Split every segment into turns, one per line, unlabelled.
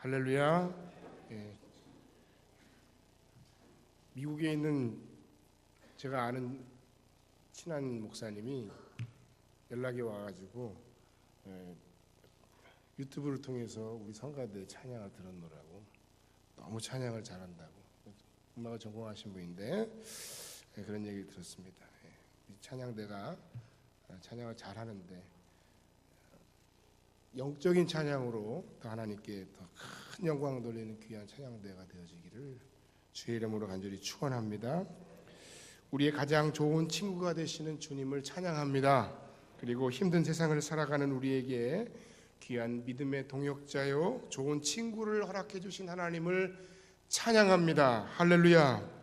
할렐루야. 예. 미국에 있는 제가 아는 친한 목사님이 연락이 와가지고 유튜브를 통해서 우리 성가대 찬양을 들었노라고. 너무 찬양을 잘한다고. 음악을 전공하신 분인데 그런 얘기를 들었습니다. 이 찬양대가 찬양을 잘하는데 영적인 찬양으로 더 하나님께 더 큰 영광을 돌리는 귀한 찬양대가 되어지기를 주의 이름으로 간절히 축원합니다. 우리의 가장 좋은 친구가 되시는 주님을 찬양합니다. 그리고 힘든 세상을 살아가는 우리에게 귀한 믿음의 동역자요 좋은 친구를 허락해 주신 하나님을 찬양합니다. 할렐루야.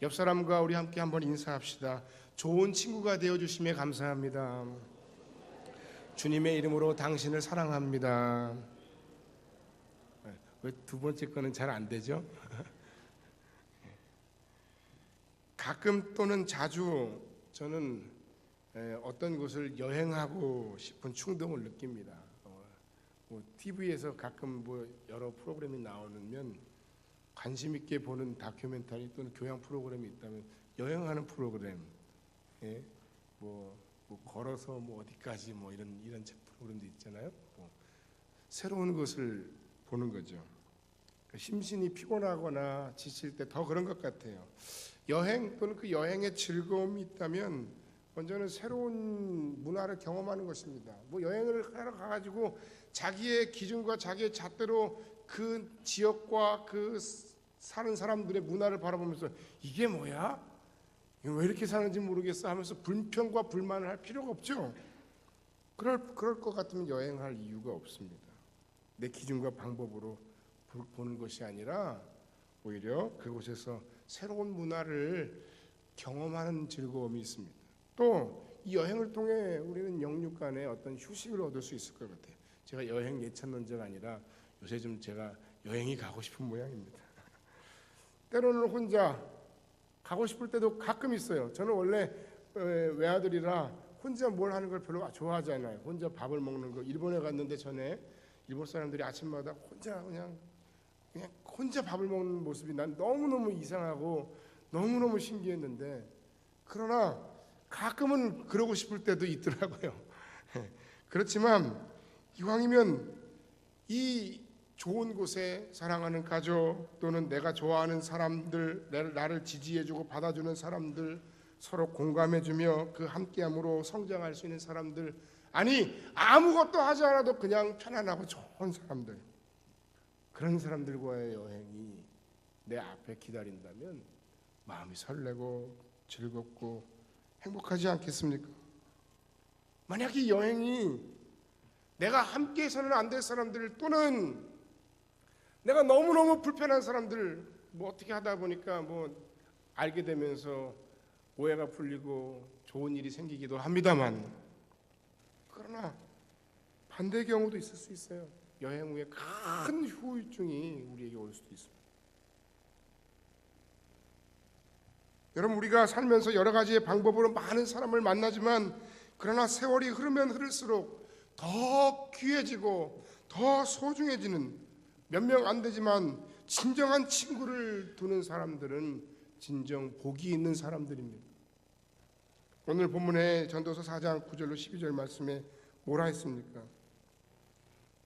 옆 사람과 우리 함께 한번 인사합시다. 좋은 친구가 되어 주심에 감사합니다. 주님의 이름으로 당신을 사랑합니다. 왜 두 번째 거는 잘 안 되죠? 가끔 또는 자주 저는 어떤 곳을 여행하고 싶은 충동을 느낍니다. TV에서 가끔 여러 프로그램이 나오면 관심 있게 보는 다큐멘터리 또는 교양 프로그램이 있다면 여행하는 프로그램, 걸어서 어디까지 이런 프로그램도 있잖아요. 새로운 것을 보는 거죠. 심신이 피곤하거나 지칠 때 더 그런 것 같아요. 여행 또는 그 여행의 즐거움이 있다면 먼저는 새로운 문화를 경험하는 것입니다. 여행을 하러 가가지고 자기의 기준과 자기의 잣대로 그 지역과 그 사는 사람들의 문화를 바라보면서 이게 뭐야? 왜 이렇게 사는지 모르겠어 하면서 불평과 불만을 할 필요가 없죠. 그럴 것 같으면 여행할 이유가 없습니다. 내 기준과 방법으로 보는 것이 아니라 오히려 그곳에서 새로운 문화를 경험하는 즐거움이 있습니다. 또 이 여행을 통해 우리는 영육간에 어떤 휴식을 얻을 수 있을 것 같아요. 제가 여행 예찬론 자가 아니라 요새 좀 제가 여행이 가고 싶은 모양입니다. 때로는 혼자 가고 싶을 때도 가끔 있어요. 저는 원래 외아들이라 혼자 뭘 하는 걸 별로 좋아하지 않아요. 혼자 밥을 먹는 거. 일본에 갔는데 전에 일본 사람들이 아침마다 혼자 그냥 혼자 밥을 먹는 모습이 난 너무너무 이상하고 너무너무 신기했는데, 그러나 가끔은 그러고 싶을 때도 있더라고요. 그렇지만 이왕이면 이 좋은 곳에 사랑하는 가족 또는 내가 좋아하는 사람들, 나를 지지해주고 받아주는 사람들, 서로 공감해주며 그 함께함으로 성장할 수 있는 사람들, 아니 아무것도 하지 않아도 그냥 편안하고 좋은 사람들, 그런 사람들과의 여행이 내 앞에 기다린다면 마음이 설레고 즐겁고 행복하지 않겠습니까? 만약 이 여행이 내가 함께해서는 안 될 사람들 또는 내가 너무너무 불편한 사람들 어떻게 하다 보니까 알게 되면서 오해가 풀리고 좋은 일이 생기기도 합니다만, 그러나 반대의 경우도 있을 수 있어요. 여행 후에 큰 후유증이 우리에게 올 수도 있습니다. 여러분, 우리가 살면서 여러 가지의 방법으로 많은 사람을 만나지만 그러나 세월이 흐르면 흐를수록 더 귀해지고 더 소중해지는, 몇 명 안 되지만 진정한 친구를 두는 사람들은 진정 복이 있는 사람들입니다. 오늘 본문의 전도서 4장 9절로 12절 말씀에 뭐라 했습니까?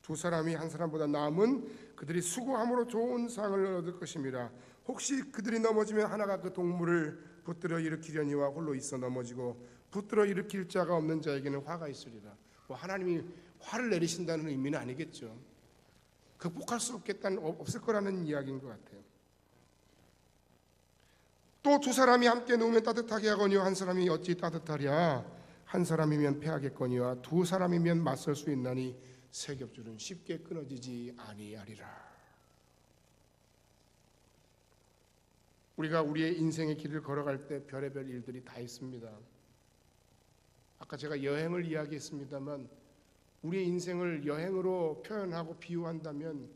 두 사람이 한 사람보다 나음은 그들이 수고함으로 좋은 상을 얻을 것입니다. 혹시 그들이 넘어지면 하나가 그 동물을 붙들어 일으키려니와 홀로 있어 넘어지고 붙들어 일으킬 자가 없는 자에게는 화가 있으리라. 하나님이 화를 내리신다는 의미는 아니겠죠. 극복할 수 없을 거라는 이야기인 것 같아요. 또 두 사람이 함께 누우면 따뜻하게 하거니와 한 사람이 어찌 따뜻하랴? 한 사람이면 패하겠거니와 두 사람이면 맞설 수 있나니 세 겹줄은 쉽게 끊어지지 아니하리라. 우리가 우리의 인생의 길을 걸어갈 때 별의별 일들이 다 있습니다. 아까 제가 여행을 이야기했습니다만 우리의 인생을 여행으로 표현하고 비유한다면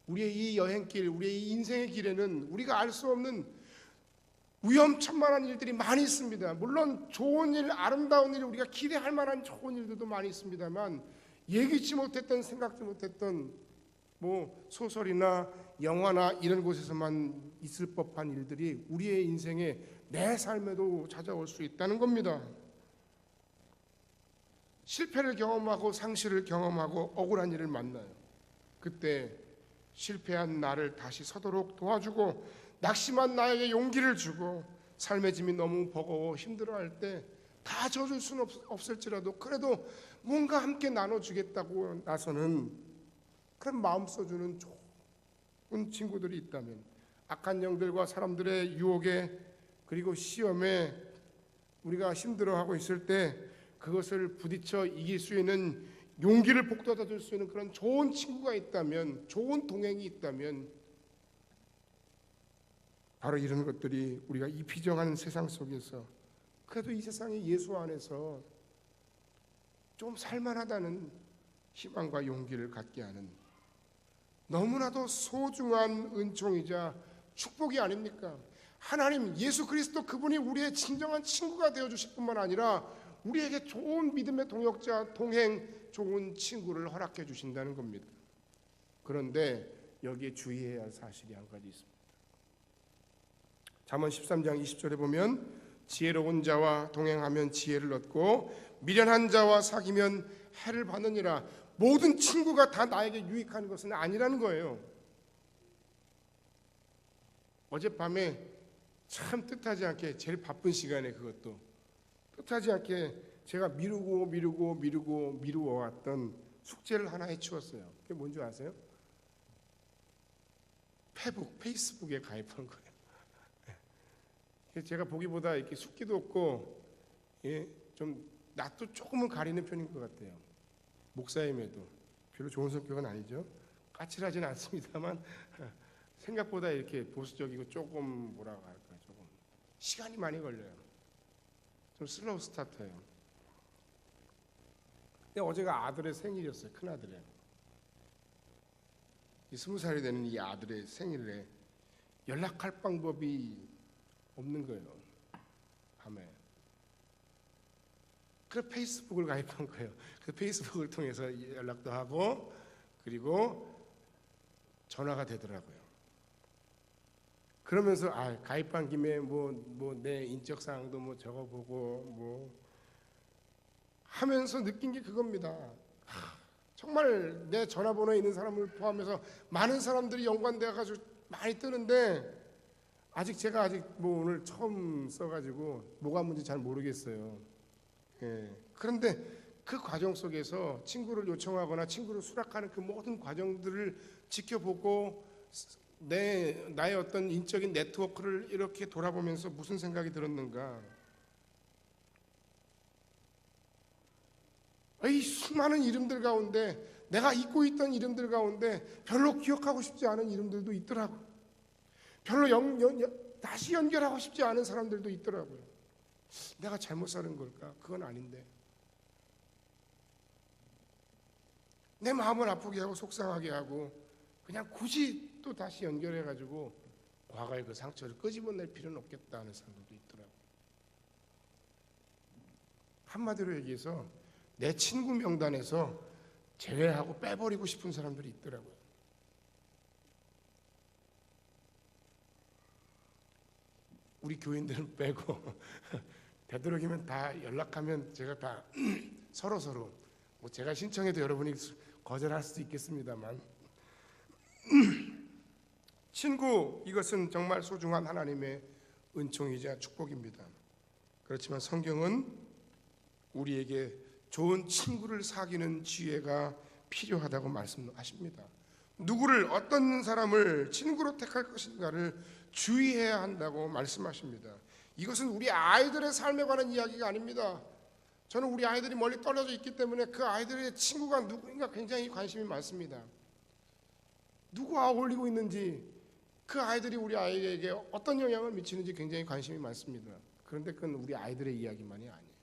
우리의 이 여행길, 우리의 이 인생의 길에는 우리가 알 수 없는 위험천만한 일들이 많이 있습니다. 물론 좋은 일, 아름다운 일, 우리가 기대할 만한 좋은 일들도 많이 있습니다만 예기치 못했던, 생각지 못했던 뭐 소설이나 영화나 이런 곳에서만 있을 법한 일들이 우리의 인생에, 내 삶에도 찾아올 수 있다는 겁니다. 실패를 경험하고 상실을 경험하고 억울한 일을 만나요. 그때 실패한 나를 다시 서도록 도와주고 낙심한 나에게 용기를 주고 삶의 짐이 너무 버거워 힘들어할 때 다 져줄 수는 없을지라도 그래도 뭔가 함께 나눠주겠다고 나서는 그런 마음 써주는 좋은 친구들이 있다면, 악한 영들과 사람들의 유혹에 그리고 시험에 우리가 힘들어하고 있을 때 그것을 부딪혀 이길 수 있는 용기를 북돋아 줄 수 있는 그런 좋은 친구가 있다면, 좋은 동행이 있다면, 바로 이런 것들이 우리가 이 비정한 세상 속에서 그래도 이 세상의 예수 안에서 좀 살만하다는 희망과 용기를 갖게 하는 너무나도 소중한 은총이자 축복이 아닙니까? 하나님 예수 그리스도 그분이 우리의 진정한 친구가 되어주실 뿐만 아니라 우리에게 좋은 믿음의 동역자, 동행, 좋은 친구를 허락해 주신다는 겁니다. 그런데 여기에 주의해야 할 사실이 한 가지 있습니다. 잠언 13장 20절에 보면 지혜로운 자와 동행하면 지혜를 얻고 미련한 자와 사귀면 해를 받느니라. 모든 친구가 다 나에게 유익한 것은 아니라는 거예요. 어젯밤에 참 뜻하지 않게 제일 바쁜 시간에, 그것도 뜻하지 않게 제가 미루어왔던 숙제를 하나 해치웠어요. 그게 뭔지 아세요? 페이스북에 가입한 거예요. 제가 보기보다 이렇게 숙기도 없고, 좀 낯도 조금은 가리는 편인 것 같아요. 목사임에도 별로 좋은 성격은 아니죠. 까칠하진 않습니다만 생각보다 이렇게 보수적이고 조금 뭐라고 할까, 조금 시간이 많이 걸려요. 좀 슬로우 스타터예요. 근데 어제가 아들의 생일이었어요. 큰 아들의 20살이 되는 이 아들의 생일에 연락할 방법이 없는 거예요. 밤에. 그래서 페이스북을 가입한 거예요. 그 페이스북을 통해서 연락도 하고 그리고 전화가 되더라고요. 그러면서 가입한 김에 뭐 내 인적 사항도 뭐 적어보고 뭐 하면서 느낀 게 그겁니다. 정말 내 전화번호에 있는 사람을 포함해서 많은 사람들이 연관되어 가지고 많이 뜨는데 제가 뭐 오늘 처음 써가지고 뭐가 뭔지 잘 모르겠어요. 그런데 그 과정 속에서 친구를 요청하거나 친구를 수락하는 그 모든 과정들을 지켜보고 나의 어떤 인적인 네트워크를 이렇게 돌아보면서 무슨 생각이 들었는가? 이 수많은 이름들 가운데, 내가 잊고 있던 이름들 가운데 별로 기억하고 싶지 않은 이름들도 있더라고요. 별로 다시 연결하고 싶지 않은 사람들도 있더라고요. 내가 잘못 사는 걸까? 그건 아닌데. 내 마음을 아프게 하고 속상하게 하고 그냥 굳이 또 다시 연결해가지고 과거의 그 상처를 끄집어낼 필요는 없겠다 하는 사람들도 있더라고요. 한마디로 얘기해서 내 친구 명단에서 제외하고 빼버리고 싶은 사람들이 있더라고요. 우리 교인들은 빼고 되도록이면 다 연락하면 제가 다 서로 뭐 제가 신청해도 여러분이 거절할 수도 있겠습니다만 친구, 이것은 정말 소중한 하나님의 은총이자 축복입니다. 그렇지만 성경은 우리에게 좋은 친구를 사귀는 지혜가 필요하다고 말씀하십니다. 누구를, 어떤 사람을 친구로 택할 것인가를 주의해야 한다고 말씀하십니다. 이것은 우리 아이들의 삶에 관한 이야기가 아닙니다. 저는 우리 아이들이 멀리 떨어져 있기 때문에 그 아이들의 친구가 누구인가 굉장히 관심이 많습니다. 누구와 어울리고 있는지, 그 아이들이 우리 아이에게 어떤 영향을 미치는지 굉장히 관심이 많습니다. 그런데 그건 우리 아이들의 이야기만이 아니에요.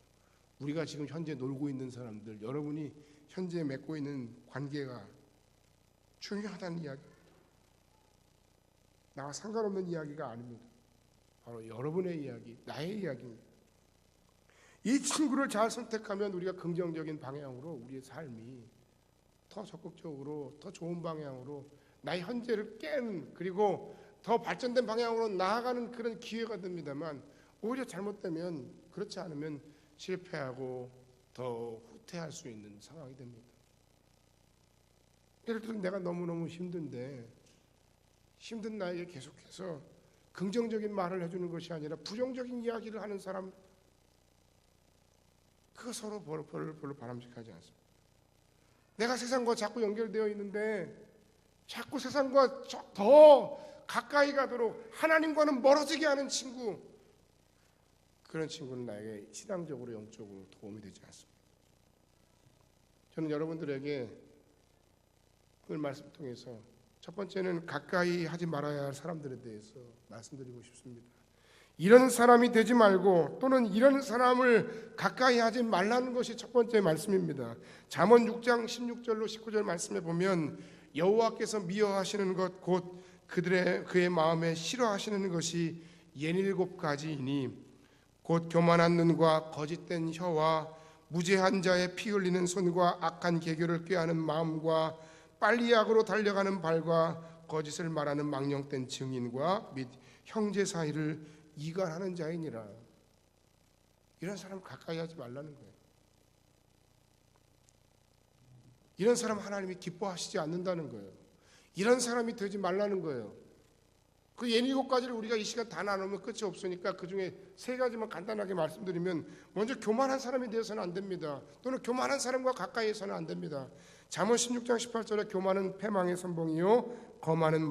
우리가 지금 현재 놀고 있는 사람들, 여러분이 현재 맺고 있는 관계가 중요하다는 이야기, 나와 상관없는 이야기가 아닙니다. 바로 여러분의 이야기, 나의 이야기입니다. 이 친구를 잘 선택하면 우리가 긍정적인 방향으로 우리의 삶이 더 적극적으로 더 좋은 방향으로 나의 현재를 깬 그리고 더 발전된 방향으로 나아가는 그런 기회가 됩니다만 오히려 잘못되면 그렇지 않으면 실패하고 더 후퇴할 수 있는 상황이 됩니다. 예를 들어 내가 너무너무 힘든데 힘든 나에게 계속해서 긍정적인 말을 해주는 것이 아니라 부정적인 이야기를 하는 사람 그거 서로 별로 바람직하지 않습니다. 내가 세상과 자꾸 연결되어 있는데 자꾸 세상과 더 가까이 가도록 하나님과는 멀어지게 하는 친구 그런 친구는 나에게 신앙적으로 영적으로 도움이 되지 않습니다. 저는 여러분들에게 오늘 말씀 통해서 첫 번째는 가까이 하지 말아야 할 사람들에 대해서 말씀드리고 싶습니다. 이런 사람이 되지 말고 또는 이런 사람을 가까이 하지 말라는 것이 첫 번째 말씀입니다. 잠언 6장 16절로 19절 말씀에 보면 여호와께서 미워하시는 것 곧 그의 마음에 싫어하시는 것이 67가지이니 곧 교만한 눈과 거짓된 혀와 무죄한 자의 피 흘리는 손과 악한 계교를 꾀하는 마음과 빨리 악으로 달려가는 발과 거짓을 말하는 망령된 증인과 및 형제 사이를 이간하는 자이니라. 이런 사람 가까이 하지 말라는 거예요. 이런 사람 하나님이 기뻐하시지 않는다는 거예요. 이런 사람이 되지 말라는 거예요. 그 67가지를 우리가 이 시간 다 나누면 끝이 없으니까 그 중에 3가지만 간단하게 말씀드리면 먼저 교만한 사람이 되어서는 안 됩니다. 또는 교만한 사람과 가까이 해서는 안 됩니다. 잠언 16장 18절에 교만은 패망의 선봉이요 거만한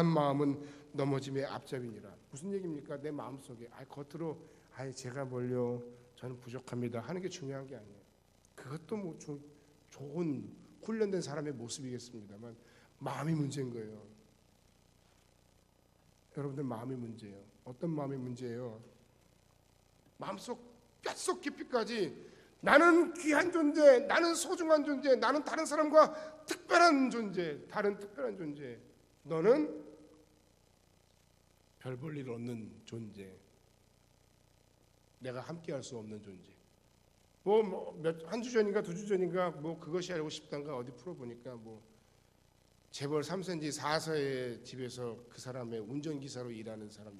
마음은 넘어짐의 앞잡이니라. 무슨 얘기입니까? 내 마음속에 겉으로 제가 뭘요 저는 부족합니다 하는 게 중요한 게 아니에요. 그것도 뭐 좋은 훈련된 사람의 모습이겠습니다만 마음이 문제인 거예요. 여러분들 마음이 문제예요. 어떤 마음이 문제예요? 마음속 뼛속 깊이까지 나는 귀한 존재, 나는 소중한 존재, 나는 다른 사람과 특별한 존재, 다른 특별한 존재. 너는 별 볼 일 없는 존재. 내가 함께할 수 없는 존재. 한 주 전인가 2주 전인가 그것이 알고 싶단가 어디 풀어보니까 재벌 3세인지 4세의 집에서 그 사람의 운전기사로 일하는 사람이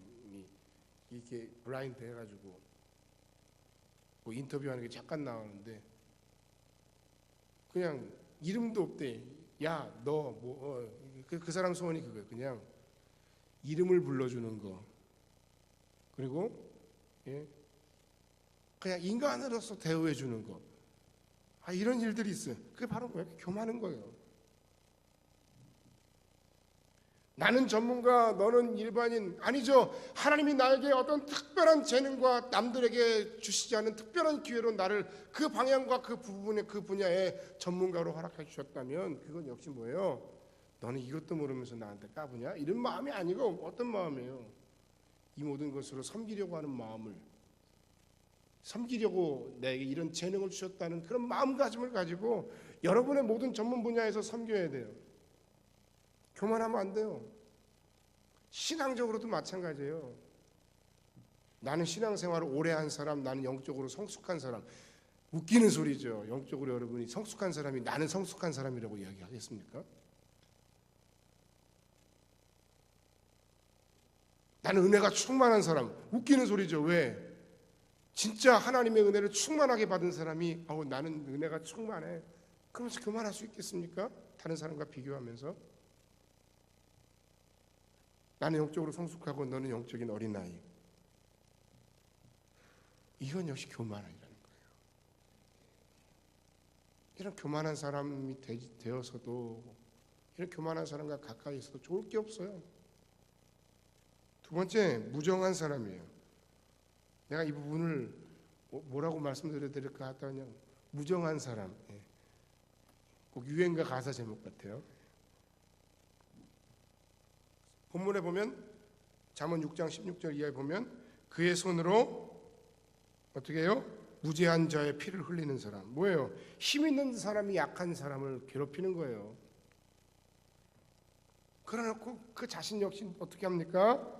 이렇게 블라인드 해가지고 인터뷰하는 게 잠깐 나오는데 그냥 이름도 없대. 야, 너 그 사람 소원이 그거예요. 그냥 이름을 불러주는 거. 그리고 그냥 인간으로서 대우해 주는 거. 이런 일들이 있어요. 그게 바로 교만한 거예요. 나는 전문가, 너는 일반인. 아니죠. 하나님이 나에게 어떤 특별한 재능과 남들에게 주시지 않은 특별한 기회로 나를 그 방향과 그 분야의 전문가로 허락해 주셨다면 그건 역시 뭐예요? 너는 이것도 모르면서 나한테 까부냐? 이런 마음이 아니고 어떤 마음이에요? 이 모든 것으로 섬기려고 하는 마음을, 섬기려고 내게 이런 재능을 주셨다는 그런 마음가짐을 가지고 여러분의 모든 전문 분야에서 섬겨야 돼요. 교만하면 안 돼요. 신앙적으로도 마찬가지예요. 나는 신앙생활을 오래 한 사람, 나는 영적으로 성숙한 사람. 웃기는 소리죠. 영적으로 여러분이 성숙한 사람이 나는 성숙한 사람이라고 이야기하겠습니까? 나는 은혜가 충만한 사람. 웃기는 소리죠. 왜? 진짜 하나님의 은혜를 충만하게 받은 사람이 나는 은혜가 충만해. 그러면서 교만할 수 있겠습니까? 다른 사람과 비교하면서. 나는 영적으로 성숙하고 너는 영적인 어린아이. 이건 역시 교만이라는 거예요. 이런 교만한 사람이 되어서도 이런 교만한 사람과 가까이 있어도 좋을 게 없어요. 두 번째, 무정한 사람이에요. 내가 이 부분을 뭐라고 말씀드려야 될까 하다 그냥 무정한 사람. 꼭 유행가 가사 제목 같아요. 본문에 보면 잠언 6장 16절 이하에 보면 그의 손으로 어떻게 해요? 무죄한 자의 피를 흘리는 사람. 뭐예요? 힘 있는 사람이 약한 사람을 괴롭히는 거예요. 그러놓고 그 자신 역시 어떻게 합니까?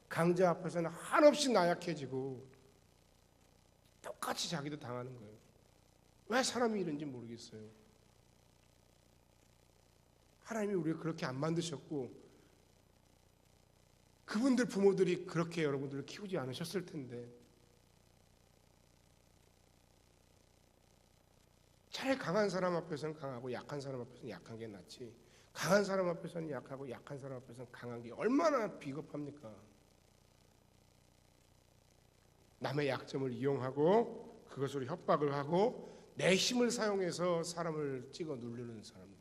강자 앞에서는 한없이 나약해지고 똑같이 자기도 당하는 거예요. 왜 사람이 이런지 모르겠어요. 하나님이 우리를 그렇게 안 만드셨고 그분들 부모들이 그렇게 여러분들을 키우지 않으셨을 텐데 차라리 강한 사람 앞에서는 강하고 약한 사람 앞에서는 약한 게 낫지. 강한 사람 앞에서는 약하고 약한 사람 앞에서는 강한 게 얼마나 비겁합니까? 남의 약점을 이용하고 그것으로 협박을 하고 내 힘을 사용해서 사람을 찍어 누르는 사람들.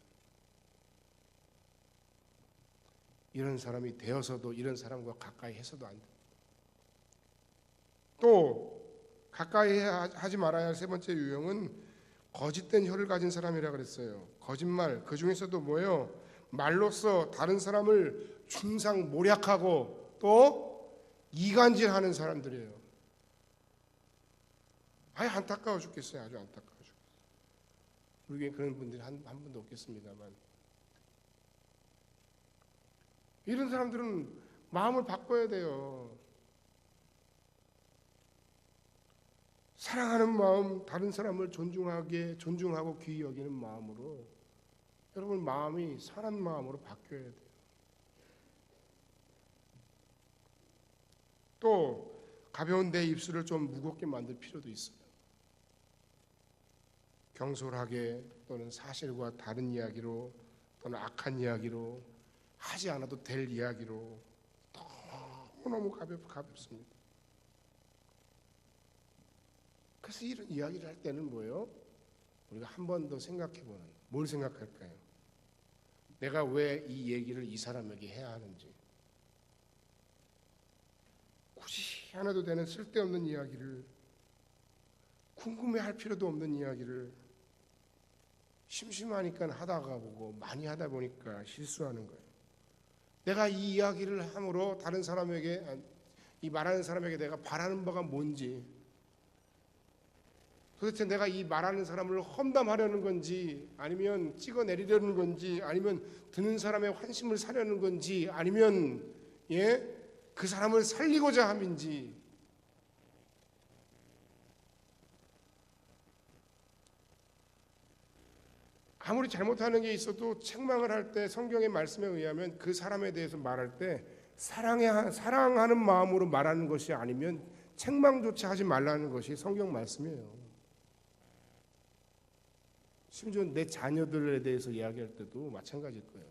이런 사람이 되어서도 이런 사람과 가까이 해서도 안 돼. 또 가까이 하지 말아야 할 세 번째 유형은 거짓된 혀를 가진 사람이라 그랬어요. 거짓말, 그 중에서도 뭐예요? 말로써 다른 사람을 중상모략하고 또 이간질하는 사람들이에요. 아예 안타까워 죽겠어요. 아주 안타까워 죽겠어요. 우리 교회 그런 분들이 한 분도 없겠습니다만 이런 사람들은 마음을 바꿔야 돼요. 사랑하는 마음, 다른 사람을 존중하고 귀히 여기는 마음으로 여러분 마음이 선한 마음으로 바뀌어야 돼요. 또 가벼운 내 입술을 좀 무겁게 만들 필요도 있어요. 경솔하게 또는 사실과 다른 이야기로 또는 악한 이야기로 하지 않아도 될 이야기로 너무너무 가볍습니다. 그래서 이런 이야기를 할 때는 뭐예요? 우리가 한 번 더 생각해보는, 뭘 생각할까요? 내가 왜 이 얘기를 이 사람에게 해야 하는지, 굳이 안 해도 되는 쓸데없는 이야기를, 궁금해할 필요도 없는 이야기를 심심하니까 하다가 보고 많이 하다 보니까 실수하는 거예요. 내가 이 이야기를 함으로 다른 사람에게, 이 말하는 사람에게 내가 바라는 바가 뭔지, 도대체 내가 이 말하는 사람을 험담하려는 건지 아니면 찍어내리려는 건지 아니면 듣는 사람의 환심을 사려는 건지 아니면 그 사람을 살리고자 함인지, 아무리 잘못하는 게 있어도 책망을 할 때 성경의 말씀에 의하면 그 사람에 대해서 말할 때 사랑하는 마음으로 말하는 것이 아니면 책망조차 하지 말라는 것이 성경 말씀이에요. 심지어 내 자녀들에 대해서 이야기할 때도 마찬가지일 거예요.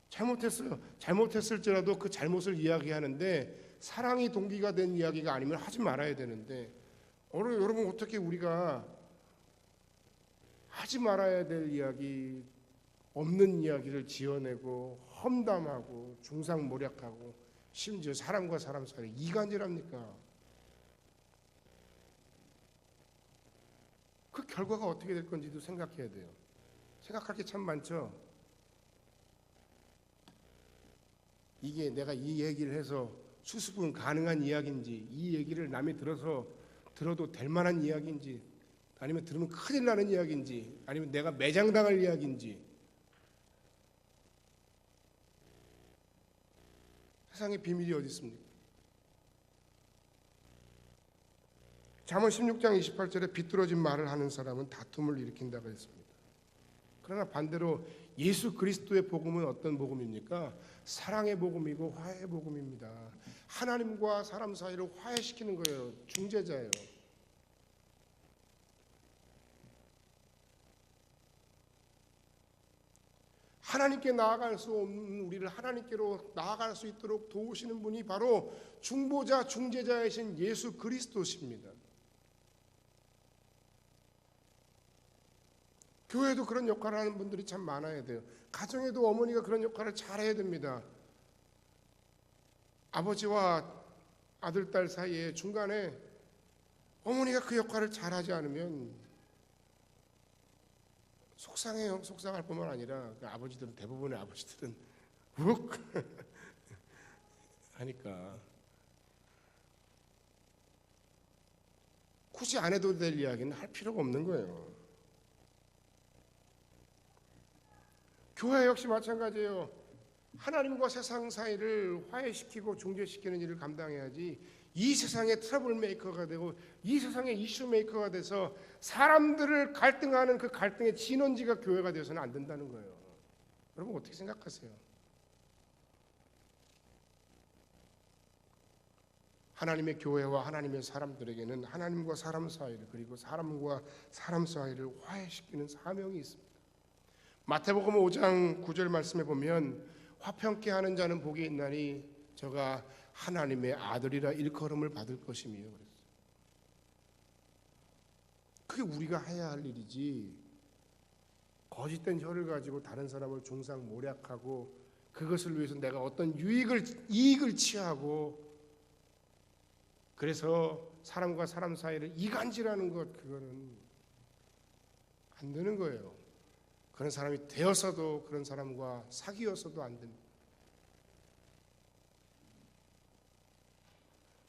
잘못했어요. 잘못했을지라도 그 잘못을 이야기하는데 사랑이 동기가 된 이야기가 아니면 하지 말아야 되는데, 여러분 어떻게 우리가 하지 말아야 될 이야기, 없는 이야기를 지어내고 험담하고 중상모략하고 심지어 사람과 사람 사이에 이간질합니까? 그 결과가 어떻게 될 건지도 생각해야 돼요. 생각할 게 참 많죠. 이게 내가 이 얘기를 해서 수습은 가능한 이야기인지, 이 얘기를 남이 들어도 될 만한 이야기인지, 아니면 들으면 큰일 나는 이야기인지, 아니면 내가 매장당할 이야기인지. 세상에 비밀이 어디 있습니까? 잠언 16장 28절에 비뚤어진 말을 하는 사람은 다툼을 일으킨다고 했습니다. 그러나 반대로 예수 그리스도의 복음은 어떤 복음입니까? 사랑의 복음이고 화해의 복음입니다. 하나님과 사람 사이를 화해시키는 거예요. 중재자예요. 하나님께 나아갈 수 없는 우리를 하나님께로 나아갈 수 있도록 도우시는 분이 바로 중보자, 중재자이신 예수 그리스도십니다. 교회도 그런 역할을 하는 분들이 참 많아야 돼요. 가정에도 어머니가 그런 역할을 잘해야 됩니다. 아버지와 아들, 딸 사이에 중간에 어머니가 그 역할을 잘하지 않으면 속상해요. 속상할 뿐만 아니라 그 아버지들은, 대부분의 아버지들은 욱 하니까 굳이 안 해도 될 이야기는 할 필요가 없는 거예요. 교회 역시 마찬가지예요. 하나님과 세상 사이를 화해시키고 중재시키는 일을 감당해야지 이 세상의 트러블 메이커가 되고 이 세상의 이슈 메이커가 돼서 사람들을 갈등하는 그 갈등의 진원지가 교회가 되어서는 안 된다는 거예요. 여러분 어떻게 생각하세요? 하나님의 교회와 하나님의 사람들에게는 하나님과 사람 사이를, 그리고 사람과 사람 사이를 화해시키는 사명이 있습니다. 마태복음 5장 9절 말씀에 보면 화평케 하는 자는 복이 있나니 저가 하나님의 아들이라 일컬음을 받을 것이며 그랬어요. 그게 우리가 해야 할 일이지, 거짓된 혀를 가지고 다른 사람을 중상모략하고 그것을 위해서 내가 어떤 이익을 취하고 그래서 사람과 사람 사이를 이간질하는 것, 그거는 안 되는 거예요. 그런 사람이 되어서도 그런 사람과 사귀어서도 안 됩니다.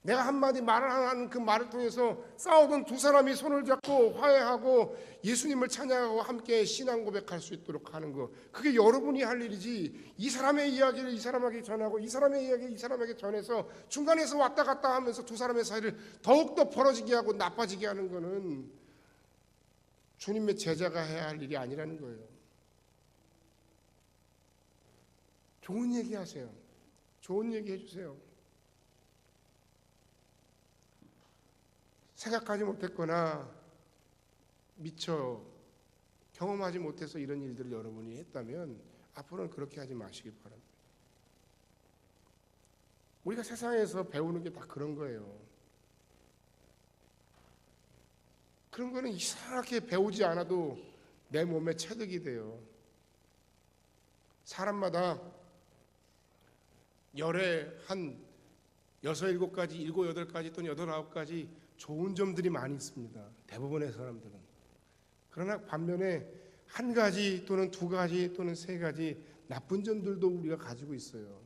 내가 한마디 말을 하는 그 말을 통해서 싸우던 두 사람이 손을 잡고 화해하고 예수님을 찬양하고 함께 신앙 고백할 수 있도록 하는 거, 그게 여러분이 할 일이지, 이 사람의 이야기를 이 사람에게 전하고 이 사람의 이야기를 이 사람에게 전해서 중간에서 왔다 갔다 하면서 두 사람의 사이를 더욱더 벌어지게 하고 나빠지게 하는 거는 주님의 제자가 해야 할 일이 아니라는 거예요. 좋은 얘기 하세요. 좋은 얘기 해주세요. 생각하지 못했거나 미처 경험하지 못해서 이런 일들을 여러분이 했다면 앞으로는 그렇게 하지 마시길 바랍니다. 우리가 세상에서 배우는 게 다 그런 거예요. 그런 거는 이상하게 배우지 않아도 내 몸에 체득이 돼요. 사람마다 열에 한 6, 7가지, 7, 8가지 또는 8, 9가지 좋은 점들이 많이 있습니다. 대부분의 사람들은. 그러나 반면에 한 가지 또는 2가지 또는 3가지 나쁜 점들도 우리가 가지고 있어요.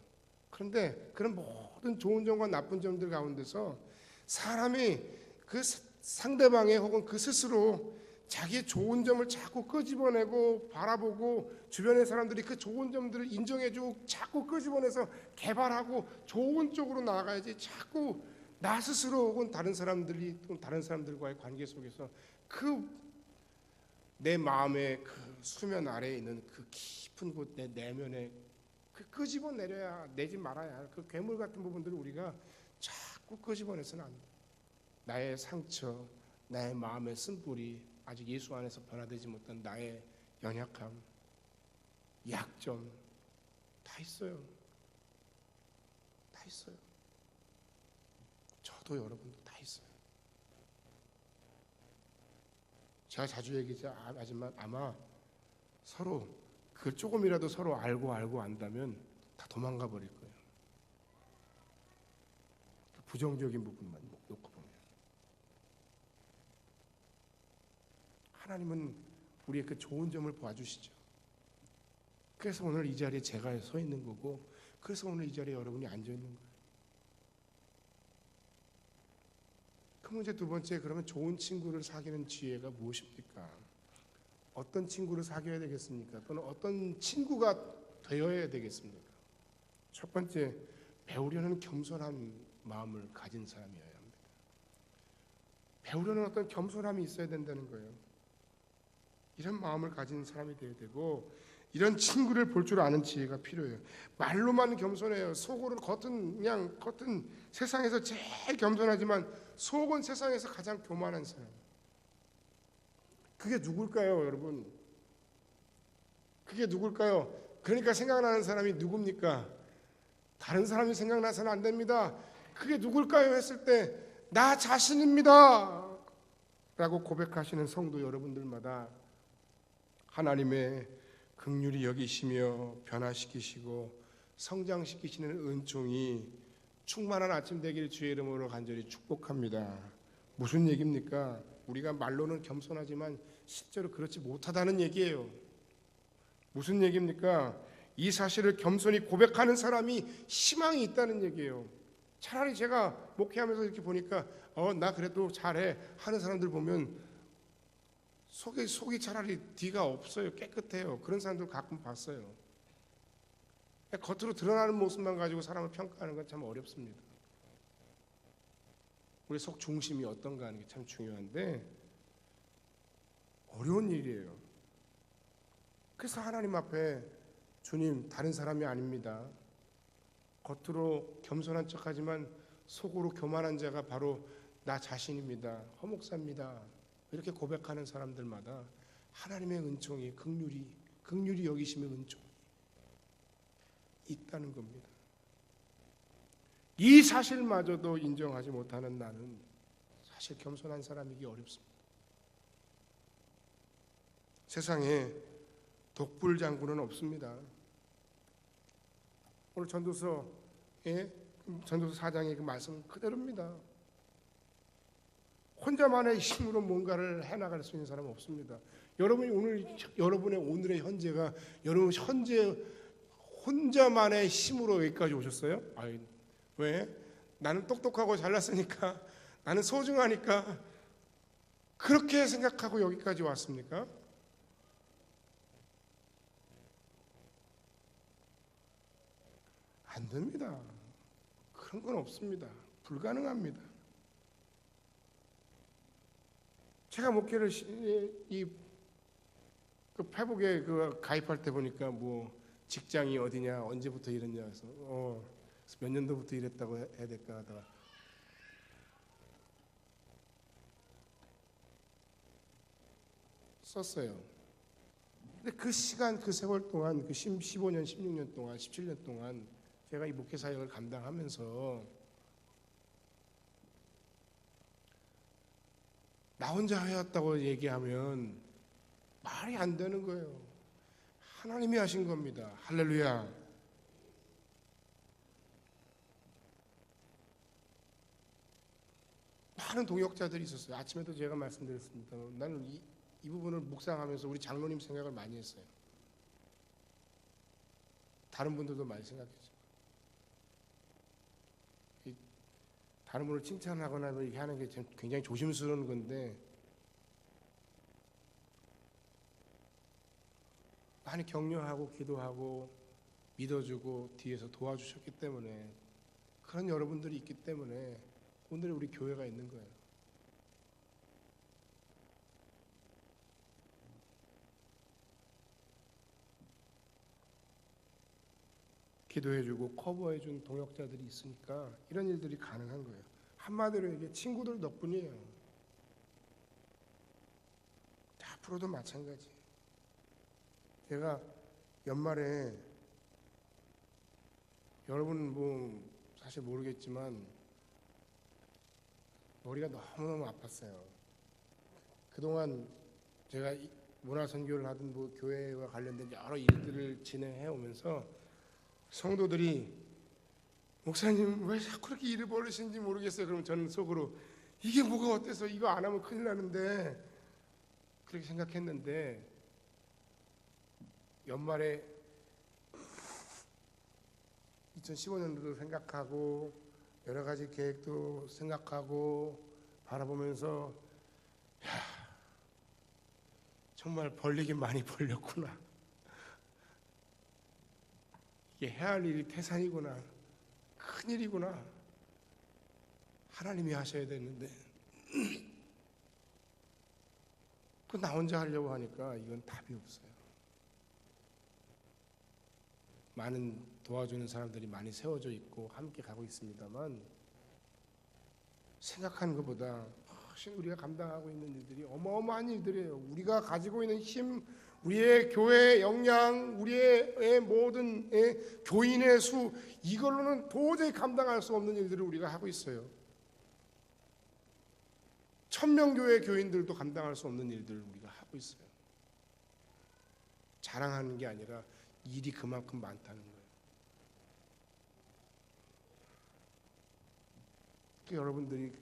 그런데 그런 모든 좋은 점과 나쁜 점들 가운데서 사람이 그 상대방의 혹은 그 스스로 자기의 좋은 점을 자꾸 끄집어내고 바라보고 주변의 사람들이 그 좋은 점들을 인정해주고 자꾸 끄집어내서 개발하고 좋은 쪽으로 나아가야지, 자꾸 나 스스로 혹은 다른 사람들이 또 다른 사람들과의 관계 속에서 그 내 마음의 그 수면 아래에 있는 그 깊은 곳, 내 내면에 그 끄집어내려야, 내지 말아야 할 그 괴물 같은 부분들을 우리가 자꾸 끄집어내서는 안 돼. 나의 상처, 나의 마음의 쓴뿌리, 아직 예수 안에서 변화되지 못한 나의 연약함, 약점 다 있어요. 다 있어요. 저도 여러분도 다 있어요. 제가 자주 얘기하지만 아마 서로 그걸 조금이라도 서로 알고 안다면 다 도망가 버릴 거예요. 부정적인 부분만 놓고 보면. 하나님은 우리의 그 좋은 점을 봐주시죠. 그래서 오늘 이 자리에 제가 서 있는 거고, 그래서 오늘 이 자리에 여러분이 앉아 있는 거예요. 그 문제 두 번째, 그러면 좋은 친구를 사귀는 지혜가 무엇입니까? 어떤 친구를 사귀어야 되겠습니까? 또는 어떤 친구가 되어야 되겠습니까? 첫 번째, 배우려는 겸손한 마음을 가진 사람이어야 합니다. 배우려는 어떤 겸손함이 있어야 된다는 거예요. 이런 마음을 가진 사람이 되어야 되고, 이런 친구를 볼 줄 아는 지혜가 필요해요. 말로만 겸손해요. 겉은 세상에서 제일 겸손하지만 속은 세상에서 가장 교만한 사람. 그게 누굴까요, 여러분? 그게 누굴까요? 그러니까 생각나는 사람이 누굽니까? 다른 사람이 생각나서는 안 됩니다. 그게 누굴까요? 했을 때 나 자신입니다 라고 고백하시는 성도 여러분들마다 하나님의 긍휼히 여기시며 변화시키시고 성장시키시는 은총이 충만한 아침 되기를 주의 이름으로 간절히 축복합니다. 무슨 얘기입니까? 우리가 말로는 겸손하지만 실제로 그렇지 못하다는 얘기예요. 무슨 얘기입니까? 이 사실을 겸손히 고백하는 사람이 희망이 있다는 얘기예요. 차라리 제가 목회하면서 이렇게 보니까 나 그래도 잘해 하는 사람들 보면 속이 차라리 뒤가 없어요. 깨끗해요. 그런 사람들 가끔 봤어요. 겉으로 드러나는 모습만 가지고 사람을 평가하는 건 참 어렵습니다. 우리 속 중심이 어떤가 하는 게 참 중요한데 어려운 일이에요. 그래서 하나님 앞에 주님, 다른 사람이 아닙니다. 겉으로 겸손한 척하지만 속으로 교만한 자가 바로 나 자신입니다. 허 목사입니다. 이렇게 고백하는 사람들마다 하나님의 은총이 긍휼히 여기심의 은총이 있다는 겁니다. 이 사실마저도 인정하지 못하는 나는 사실 겸손한 사람이기 어렵습니다. 세상에 독불 장군은 없습니다. 오늘 전도서 4장의 그 말씀은 그대로입니다. 혼자만의 힘으로 뭔가를 해나갈 수 있는 사람은 없습니다. 여러분의 오늘의 현재가 여러분 현재 혼자만의 힘으로 여기까지 오셨어요? 아니, 왜? 나는 똑똑하고 잘났으니까, 나는 소중하니까 그렇게 생각하고 여기까지 왔습니까? 안 됩니다. 그런 건 없습니다. 불가능합니다. 제가 목회를 그 페북에 가입할 때 보니까 뭐 직장이 어디냐, 언제부터 일했냐 해서 몇 년도부터 일했다고 해야 될까 하다가 썼어요. 근데 그 시간, 그 세월 동안, 그 15년, 16년 동안, 17년 동안 제가 이 목회 사역을 감당하면서 나 혼자 해왔다고 얘기하면 말이 안 되는 거예요. 하나님이 하신 겁니다. 할렐루야. 많은 동역자들이 있었어요. 아침에도 제가 말씀드렸습니다. 나는 이 부분을 묵상하면서 우리 장로님 생각을 많이 했어요. 다른 분들도 많이 생각했죠. 다른 분을 칭찬하거나 이렇게 하는 게 굉장히 조심스러운 건데 많이 격려하고 기도하고 믿어주고 뒤에서 도와주셨기 때문에 그런 여러분들이 있기 때문에 오늘 우리 교회가 있는 거예요. 기도해주고 커버해준 동역자들이 있으니까 이런 일들이 가능한 거예요. 한마디로 얘기해 친구들 덕분이에요. 앞으로도 마찬가지. 제가 연말에 여러분 뭐 사실 모르겠지만 머리가 너무너무 아팠어요. 그동안 제가 문화선교를 하든 뭐 교회와 관련된 여러 일들을 진행해 오면서 성도들이 목사님 왜 자꾸 그렇게 일을 벌이시는지 모르겠어요. 그러면 저는 속으로 이게 뭐가 어때서 이거 안 하면 큰일 나는데 그렇게 생각했는데 연말에 2015년도도 생각하고 여러 가지 계획도 생각하고 바라보면서 정말 벌리긴 많이 벌렸구나. 이게 해야 할 일이 태산이구나. 큰일이구나. 하나님이 하셔야 되는데 그 나 혼자 하려고 하니까 이건 답이 없어요. 많은 도와주는 사람들이 많이 세워져 있고 함께 가고 있습니다만 생각하는 것보다 훨씬 우리가 감당하고 있는 일들이 어마어마한 일들이에요. 우리가 가지고 있는 힘, 우리의 교회의 역량, 우리의 모든 교인의 수, 이걸로는 도저히 감당할 수 없는 일들을 우리가 하고 있어요. 1000명교회 교인들도 감당할 수 없는 일들을 우리가 하고 있어요. 자랑하는 게 아니라 일이 그만큼 많다는 거예요. 여러분들이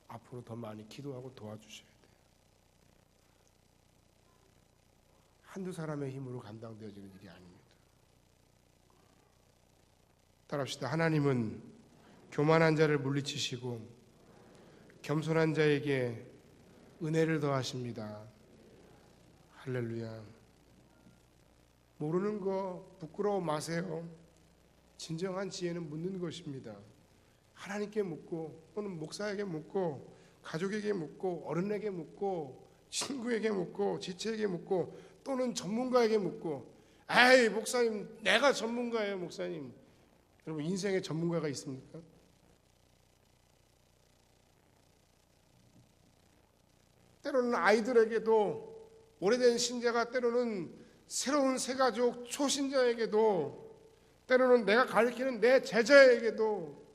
앞으로 더 많이 기도하고 도와주셔야 돼요. 한두 사람의 힘으로 감당되어지는 일이 아닙니다. 따라합시다. 하나님은 교만한 자를 물리치시고 겸손한 자에게 은혜를 더하십니다. 할렐루야. 모르는 거 부끄러워 마세요. 진정한 지혜는 묻는 것입니다. 하나님께 묻고 또는 목사에게 묻고 가족에게 묻고 어른에게 묻고 친구에게 묻고 지체에게 묻고 또는 전문가에게 묻고 아이 목사님 내가 전문가예요 목사님. 여러분 인생에 전문가가 있습니까? 때로는 아이들에게도 오래된 신자가 때로는 새로운 새가족 초신자에게도 때로는 내가 가르치는 내 제자에게도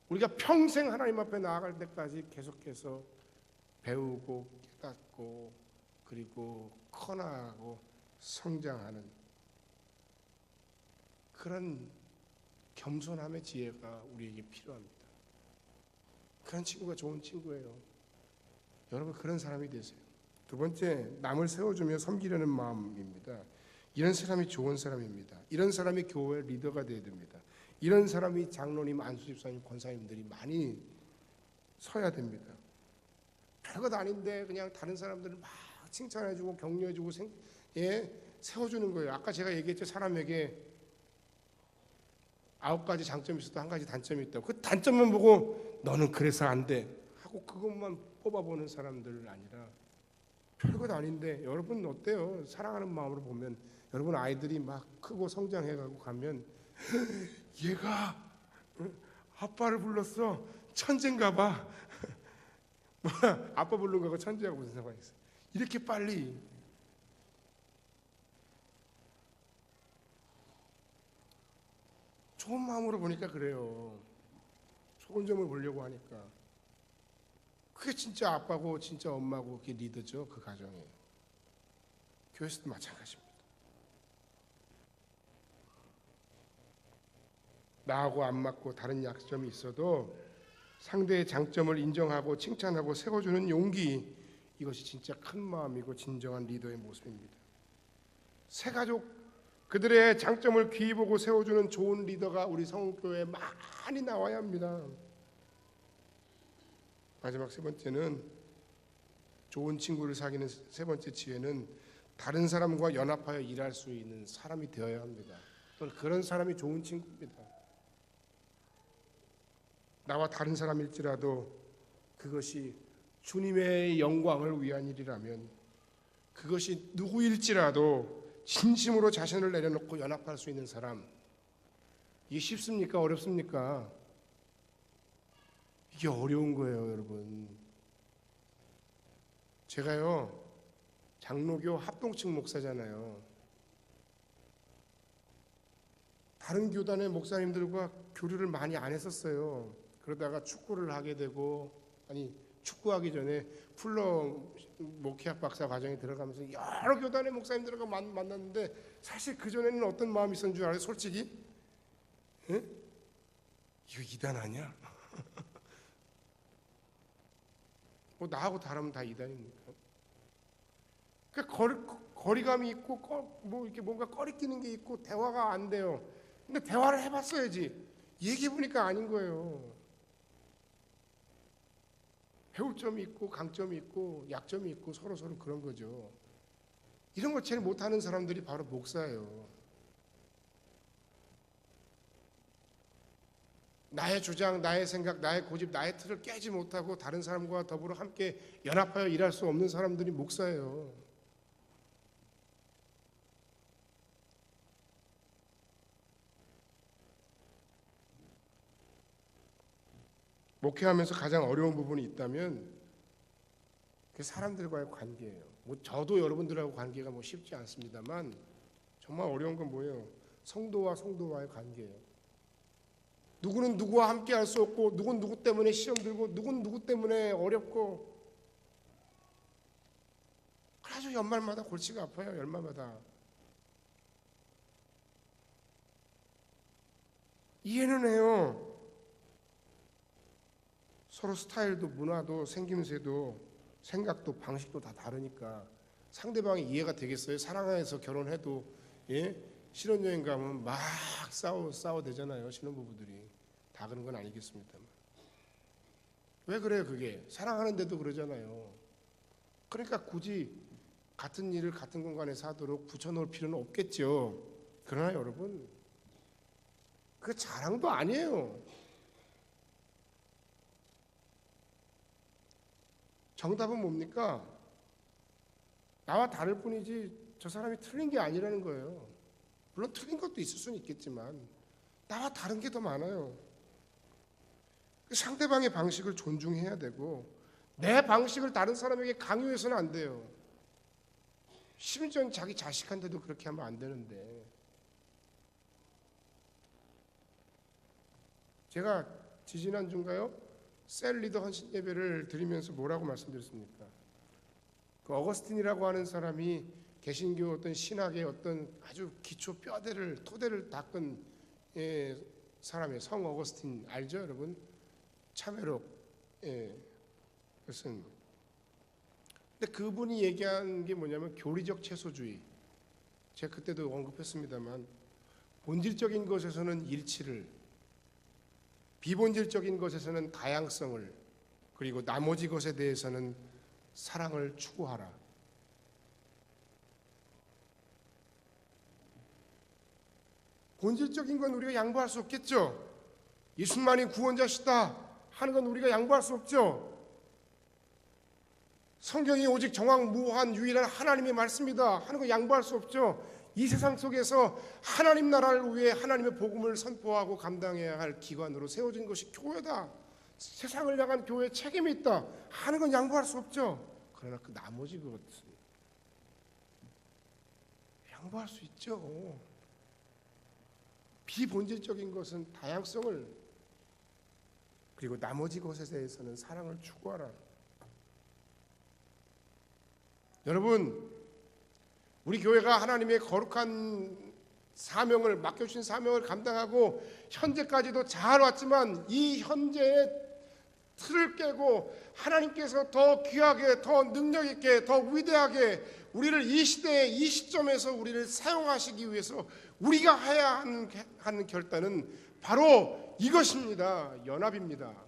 우리가 평생 하나님 앞에 나아갈 때까지 계속해서 배우고 깨닫고 그리고 커나가고 성장하는 그런 겸손함의 지혜가 우리에게 필요합니다. 그런 친구가 좋은 친구예요. 여러분 그런 사람이 되세요. 두 번째, 남을 세워주며 섬기려는 마음입니다. 이런 사람이 좋은 사람입니다. 이런 사람이 교회 리더가 되어야 됩니다. 이런 사람이 장로님, 안수집사님, 권사님들이 많이 서야 됩니다. 별것 아닌데 그냥 다른 사람들을 막 칭찬해주고 격려해주고 세워주는 거예요. 아까 제가 얘기했죠. 사람에게 9가지 장점이 있어도 1가지 단점이 있다고. 그 단점만 보고 너는 그래서 안 돼 하고 그것만 뽑아보는 사람들 아니라 별것 아닌데 여러분 어때요? 사랑하는 마음으로 보면 여러분 아이들이 막 크고 성장해가고 가면 얘가 아빠를 불렀어 천재인가 봐. 아빠 부른 거가 천재하고 무슨 상관이 있어? 이렇게 빨리. 좋은 마음으로 보니까 그래요. 좋은 점을 보려고 하니까 그게 진짜 아빠고 진짜 엄마고 그게 리더죠. 그 가정에. 교회에서도 마찬가지입니다. 나하고 안 맞고 다른 약점이 있어도 상대의 장점을 인정하고 칭찬하고 세워주는 용기, 이것이 진짜 큰 마음이고 진정한 리더의 모습입니다. 새 가족 그들의 장점을 귀히 보고 세워주는 좋은 리더가 우리 성교회에 많이 나와야 합니다. 마지막 세 번째는, 좋은 친구를 사귀는 세 번째 지혜는 다른 사람과 연합하여 일할 수 있는 사람이 되어야 합니다. 또는 그런 사람이 좋은 친구입니다. 나와 다른 사람일지라도 그것이 주님의 영광을 위한 일이라면, 그것이 누구일지라도 진심으로 자신을 내려놓고 연합할 수 있는 사람, 이게 쉽습니까? 어렵습니까? 이게 어려운 거예요, 여러분. 제가요, 장로교 합동측 목사잖아요. 다른 교단의 목사님들과 교류를 많이 안 했었어요. 그러다가 축구를 하게 되고, 축구하기 전에 풀러 목회학 박사 과정에 들어가면서 여러 교단의 목사님들과 만났는데, 사실 그전에는 어떤 마음이 있었는 줄 알아요? 솔직히? 에? 이거 이단 아니야? 뭐 나하고 다르면 다 이단입니까? 그러니까 거리감이 있고 뭐 이렇게 뭔가 꺼리끼는 게 있고 대화가 안 돼요. 근데 대화를 해봤어야지. 얘기해보니까 아닌 거예요. 배울 점이 있고 강점이 있고 약점이 있고 서로 그런 거죠. 이런 걸 제일 못하는 사람들이 바로 목사예요. 나의 주장, 나의 생각, 나의 고집, 나의 틀을 깨지 못하고 다른 사람과 더불어 함께 연합하여 일할 수 없는 사람들이 목사예요. 목회하면서 가장 어려운 부분이 있다면 그 사람들과의 관계예요. 뭐 저도 여러분들하고 관계가 뭐 쉽지 않습니다만, 정말 어려운 건 뭐예요? 성도와 성도와의 관계예요. 누구는 누구와 함께 할 수 없고, 누군 누구 때문에 시험 들고, 누군 누구 때문에 어렵고, 그래서 연말마다 골치가 아파요. 연말마다. 이해는 해요. 서로 스타일도 문화도 생김새도 생각도 방식도 다 다르니까 상대방이 이해가 되겠어요? 사랑해서 결혼해도 신혼여행 가면 막 싸워대잖아요. 신혼부부들이 다 그런 건 아니겠습니다만. 왜 그래요? 그게 사랑하는데도 그러잖아요. 그러니까 굳이 같은 일을 같은 공간에서 하도록 붙여놓을 필요는 없겠죠. 그러나 여러분, 그 자랑도 아니에요. 정답은 뭡니까? 나와 다를 뿐이지 저 사람이 틀린 게 아니라는 거예요. 물론 틀린 것도 있을 수는 있겠지만 나와 다른 게 더 많아요. 상대방의 방식을 존중해야 되고 내 방식을 다른 사람에게 강요해서는 안 돼요. 심지어 자기 자식한테도 그렇게 하면 안 되는데, 제가 지지난주인가요? 셀 리더 헌신 예배를 드리면서 뭐라고 말씀드렸습니까? 그 어거스틴이라고 하는 사람이 개신교 어떤 신학의 어떤 아주 기초 토대를 닦은 사람이에요. 성 어거스틴 알죠, 여러분? 참회록. 그것은 근데 그분이 얘기한 게 뭐냐면 교리적 채소주의. 제가 그때도 언급했습니다만 본질적인 것에서는 일치를, 비본질적인 것에서는 다양성을, 그리고 나머지 것에 대해서는 사랑을 추구하라. 본질적인 건 우리가 양보할 수 없겠죠. 예수만이 구원자시다 하는 건 우리가 양보할 수 없죠. 성경이 오직 정확무한 유일한 하나님의 말씀이다 하는 거 양보할 수 없죠. 이 세상 속에서 하나님 나라를 위해 하나님의 복음을 선포하고 감당해야 할 기관으로 세워진 것이 교회다. 세상을 향한 교회에 책임이 있다 하는 건 양보할 수 없죠. 그러나 그 나머지 것은 양보할 수 있죠. 비본질적인 것은 다양성을, 그리고 나머지 것에 대해서는 사랑을 추구하라. 여러분, 우리 교회가 하나님의 거룩한 사명을, 맡겨주신 사명을 감당하고 현재까지도 잘 왔지만 이 현재의 틀을 깨고 하나님께서 더 귀하게, 더 능력 있게, 더 위대하게 우리를 이 시대에, 이 시점에서 우리를 사용하시기 위해서 우리가 해야 하는 결단은 바로 이것입니다. 연합입니다.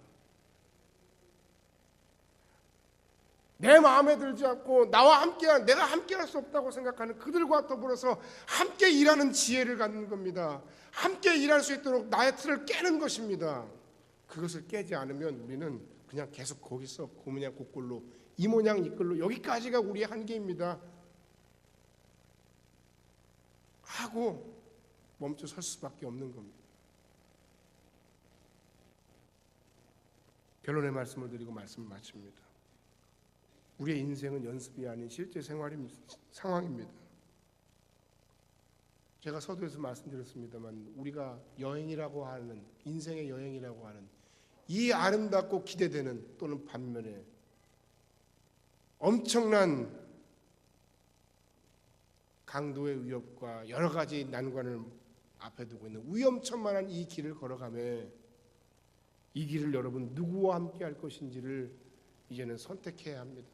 내 마음에 들지 않고 내가 함께할 수 없다고 생각하는 그들과 더불어서 함께 일하는 지혜를 갖는 겁니다. 함께 일할 수 있도록 나의 틀을 깨는 것입니다. 그것을 깨지 않으면 우리는 그냥 계속 거기서 그 모양 그 꼴로, 이 모양 이 꼴로, 여기까지가 우리의 한계입니다 하고 멈춰 설 수밖에 없는 겁니다. 결론의 말씀을 드리고 말씀을 마칩니다. 우리의 인생은 연습이 아닌 실제 상황입니다. 제가 서두에서 말씀드렸습니다만 우리가 여행이라고 하는, 인생의 여행이라고 하는 이 아름답고 기대되는, 또는 반면에 엄청난 강도의 위협과 여러 가지 난관을 앞에 두고 있는 위험천만한 이 길을 걸어가며 이 길을 여러분 누구와 함께 할 것인지를 이제는 선택해야 합니다.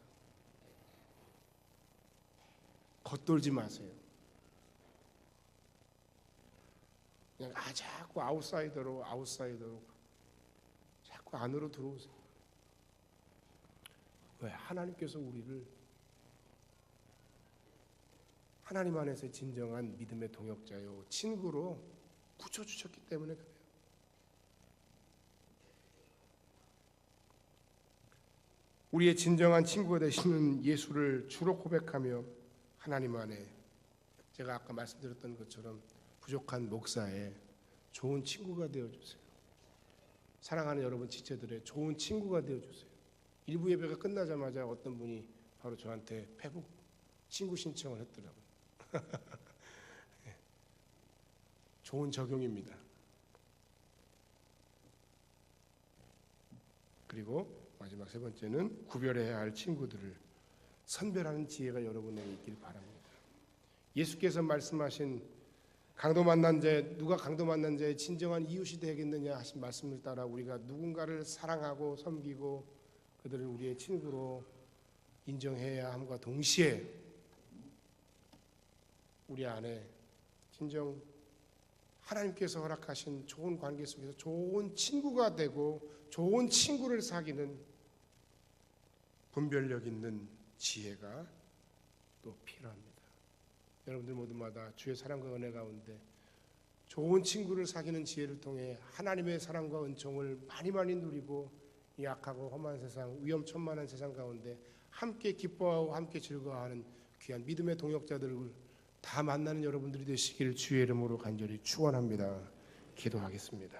겉돌지 마세요. 그냥 자꾸 아웃사이더로 자꾸 안으로 들어오세요. 왜? 하나님께서 우리를 하나님 안에서 진정한 믿음의 동역자요, 친구로 붙여주셨기 때문에 그래요. 우리의 진정한 친구가 되시는 예수를 주로 고백하며 하나님 안에, 제가 아까 말씀드렸던 것처럼 부족한 목사의 좋은 친구가 되어주세요. 사랑하는 여러분 지체들의 좋은 친구가 되어주세요. 일부 예배가 끝나자마자 어떤 분이 바로 저한테 페북 친구 신청을 했더라고요. 좋은 적용입니다. 그리고 마지막 세 번째는 구별해야 할 친구들을 선별하는 지혜가 여러분에게 있길 바랍니다. 예수께서 말씀하신 강도 만난 자, 누가 강도 만난 자의 진정한 이웃이 되겠느냐 하신 말씀을 따라 우리가 누군가를 사랑하고 섬기고 그들을 우리의 친구로 인정해야 함과 동시에 우리 안에 진정 하나님께서 허락하신 좋은 관계 속에서 좋은 친구가 되고 좋은 친구를 사귀는 분별력 있는 지혜가 또 필요합니다. 여러분들 모두마다 주의 사랑과 은혜 가운데 좋은 친구를 사귀는 지혜를 통해 하나님의 사랑과 은총을 많이 누리고 이 악하고 험한 세상, 위험천만한 세상 가운데 함께 기뻐하고 함께 즐거워하는 귀한 믿음의 동역자들을 다 만나는 여러분들이 되시길 주의 이름으로 간절히 축원합니다. 기도하겠습니다.